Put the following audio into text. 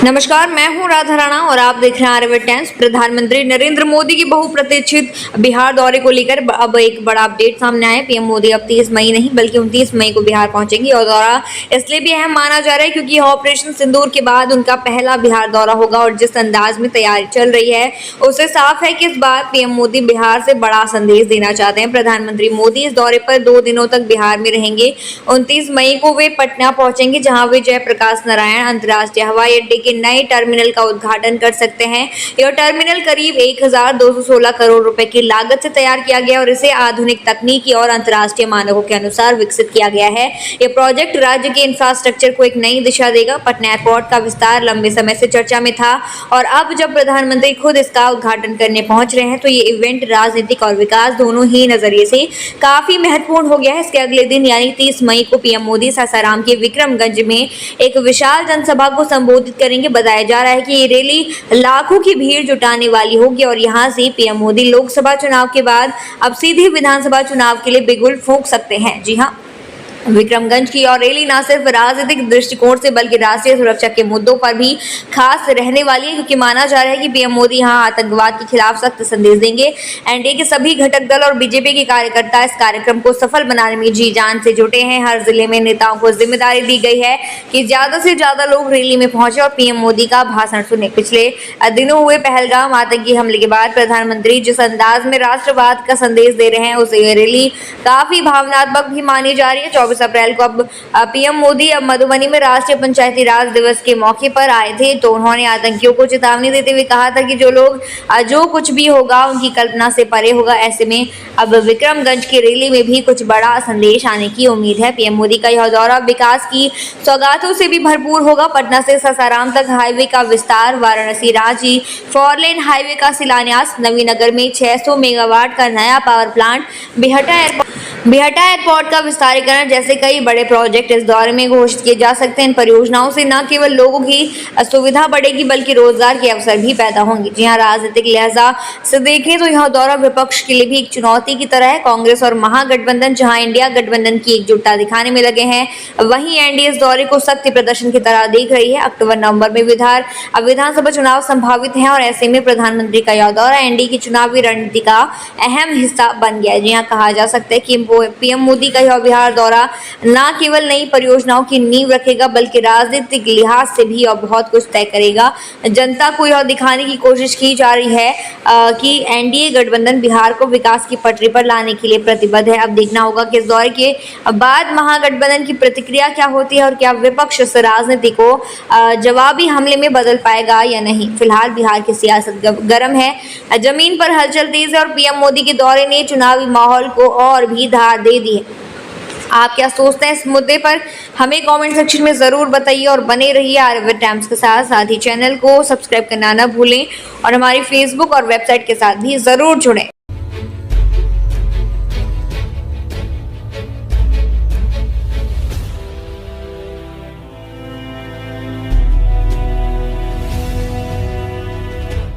नमस्कार, मैं हूं राधा राणा और आप देख रहे हैं आर्यभट्ट टाइम्स। प्रधानमंत्री नरेंद्र मोदी की बहुप्रतीक्षित बिहार दौरे को लेकर अब एक बड़ा अपडेट सामने आया है। पीएम मोदी अब 30 मई नहीं बल्कि 29 मई को बिहार पहुंचेंगे और दौरा इसलिए भी अहम माना जा रहा है क्योंकि ऑपरेशन सिंदूर के बाद उनका पहला बिहार दौरा होगा और जिस अंदाज में तैयारी चल रही है उससे साफ है कि इस बार पीएम मोदी बिहार से बड़ा संदेश देना चाहते हैं। प्रधानमंत्री मोदी इस दौरे पर 2 दिनों तक बिहार में रहेंगे। 29 मई को वे पटना पहुंचेंगे जहां वे जयप्रकाश नारायण अंतर्राष्ट्रीय हवाई अड्डे के नए टर्मिनल का उद्घाटन कर सकते हैं। यह टर्मिनल करीब 1216 करोड़ रुपए की लागत से तैयार किया गया और इसे आधुनिक तकनीकी और अंतर्राष्ट्रीय मानकों के अनुसार विकसित किया गया है। यह प्रोजेक्ट राज्य के इंफ्रास्ट्रक्चर को एक नई दिशा देगा। पटना एयरपोर्ट का विस्तार लंबे समय से चर्चा में था और अब जब प्रधानमंत्री खुद इसका उद्घाटन करने पहुंच रहे हैं तो ये इवेंट राजनीतिक और विकास दोनों ही नजरिए से काफी महत्वपूर्ण हो गया है। इसके अगले दिन यानी 30 मई को पीएम मोदी सासाराम के विक्रमगंज में एक विशाल जनसभा को संबोधित करेंगे। बताया जा रहा है कि ये रैली लाखों की भीड़ जुटाने वाली होगी और यहां से पीएम मोदी लोकसभा चुनाव के बाद अब सीधे विधानसभा चुनाव के लिए बिगुल फूंक सकते हैं। जी हां, विक्रमगंज की और रैली न सिर्फ राजनीतिक दृष्टिकोण से बल्कि राष्ट्रीय सुरक्षा के मुद्दों पर भी खास रहने वाली है क्योंकि माना जा रहा है कि पीएम मोदी यहां आतंकवाद के खिलाफ सख्त संदेश देंगे। एनडीए के सभी घटक दल और बीजेपी के कार्यकर्ता इस कार्यक्रम को सफल बनाने में जी जान से जुटे हैं। हर जिले में नेताओं को जिम्मेदारी दी गई है कि ज्यादा से ज्यादा लोग रैली में पहुंचे और पीएम मोदी का भाषण सुने। पिछले दिनों हुए पहलगाम आतंकी हमले के बाद प्रधानमंत्री जिस अंदाज में राष्ट्रवाद का संदेश दे रहे हैं उसे यह रैली काफी भावनात्मक भी मानी जा रही है। 24 अप्रैल को अब पीएम मोदी अब मधुबनी में राष्ट्रीय पंचायती राज दिवस के मौके पर आए थे तो उन्होंने आतंकियों को चेतावनी देते हुए कहा था कि जो कुछ भी होगा उनकी कल्पना से परे होगा। ऐसे में अब विक्रमगंज की रैली में भी कुछ बड़ा संदेश आने की उम्मीद है। पीएम मोदी का यह दौरा विकास की सौगातों से भी भरपूर होगा। पटना से सासाराम तक हाईवे का विस्तार, वाराणसी रांची 4 लेन हाईवे का शिलान्यास, नवीनगर में 600 मेगावाट का नया पावर प्लांट, बिहटा एयरपोर्ट का विस्तारीकरण जैसे कई बड़े प्रोजेक्ट इस दौरे में घोषित किए जा सकते हैं। इन परियोजनाओं से न केवल लोगों की सुविधा बढ़ेगी बल्कि रोजगार के अवसर भी पैदा होंगे। जी हां, राजनीतिक लिहाजा से देखें तो यह दौरा विपक्ष के लिए भी एक चुनौती की तरह है। कांग्रेस और महागठबंधन जहां इंडिया गठबंधन की एकजुटता दिखाने में लगे हैं वहीं एनडीए इस दौरे को शक्ति प्रदर्शन की तरह देख रही है। अक्टूबर नवंबर में विधानसभा चुनाव संभावित है और ऐसे में प्रधानमंत्री का यह दौरा एनडीए की चुनावी रणनीति का अहम हिस्सा बन गया है। जी हां, कहा जा सकता है कि पीएम मोदी का यह बिहार दौरा न केवल नई परियोजनाओं की नींव रखेगा बल्कि राजनीतिक लिहाज से भी और बहुत कुछ तय करेगा। जनता को यह दिखाने की कोशिश की जा रही है कि एनडीए गठबंधन बिहार को विकास की पटरी पर लाने के लिए प्रतिबद्ध है। अब देखना होगा कि इस दौरे के बाद महागठबंधन की प्रतिक्रिया क्या होती है और क्या विपक्ष इस राजनीति को जवाबी हमले में बदल पाएगा या नहीं। फिलहाल बिहार की सियासत गर्म है, जमीन पर हलचल तेज है और पीएम मोदी के दौरे ने चुनावी माहौल को और भी धार दे दी है। आप क्या सोचते हैं इस मुद्दे पर, हमें कमेंट सेक्शन में जरूर बताइए और बने रहिए आर्यभट्ट टाइम्स के साथ ही चैनल को सब्सक्राइब करना न भूलें और हमारी फेसबुक और वेबसाइट के साथ भी जरूर जुड़ें।